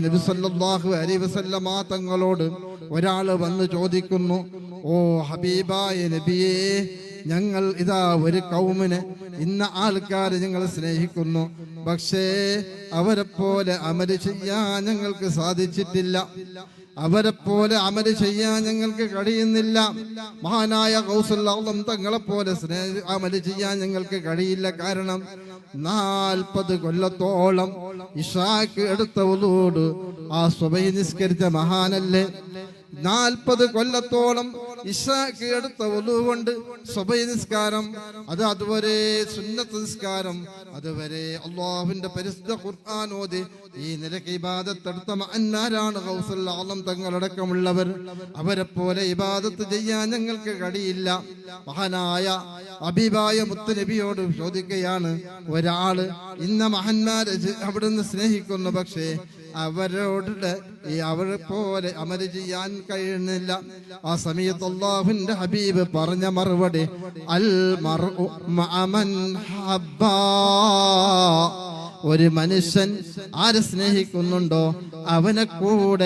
നബി സല്ലല്ലാഹു അലൈഹി വസല്ലമ തങ്ങളോട് ഒരാൾ വന്ന് ചോദിക്കുന്നു, ഓ ഹബീബായ നബിയേ, ഞങ്ങൾ ഇതാ ഒരു കൗമിനെ ഇന്ന ആൾക്കാരെ ഞങ്ങൾ സ്നേഹിക്കുന്നു, പക്ഷേ അവരെ പോലെ അമല് ചെയ്യാൻ ഞങ്ങൾക്ക് സാധിച്ചിട്ടില്ല, അവരെ പോലെ അമല് ചെയ്യാൻ ഞങ്ങൾക്ക് കഴിയുന്നില്ല. മഹാനായ ഗൗസുൽ ആലം തങ്ങളെ പോലെ അമല് ചെയ്യാൻ ഞങ്ങൾക്ക് കഴിയില്ല. കാരണം 40 കൊല്ലത്തോളം ഇശാക്ക് എടുത്ത വുളൂട് ആ സുബഹി നിസ്കരിച്ച മഹാനല്ലേ. 40 കൊല്ലത്തോളം ഇശാക്ക് എടുത്ത വുളൂ കൊണ്ട് സുബഹി നിസ്കാരം, അതുവരെ സുന്നത്ത് നിസ്കാരം, അതുവരെ അല്ലാഹുവിന്റെ പരിശുദ്ധ ഖുർആൻ ഓതി ഈ നിലയ്ക്ക് ഇബാദത്ത് എടുത്ത മഅന്നാരാണ് ഗൗസുൽ ആലം തങ്ങളടക്കമുള്ളവർ. അവരെ പോലെ ഇബാദത്ത് ചെയ്യാൻ ഞങ്ങൾക്ക് കഴിയില്ല. മഹാനായ ഹബീബായ മുത്തുനബിയോട് ചോദിക്കുകയാണ്, ഒരാള് ഇന്ന മഹാന്മാരെ അവിടുന്ന് സ്നേഹിക്കുന്നു, പക്ഷേ അവരെ പോലെ അമല് ചെയ്യാൻ കഴിയുന്നില്ല. ആ സമയത്ത് അല്ലാഹുവിന്റെ ഹബീബ് പറഞ്ഞ മറുപടി, അൽ മർഉ മഅ മൻ ഹബ്ബാ, ഒരു മനുഷ്യൻ ആരെ സ്നേഹിക്കുന്നുണ്ടോ അവനെ കൂടെയാണ്.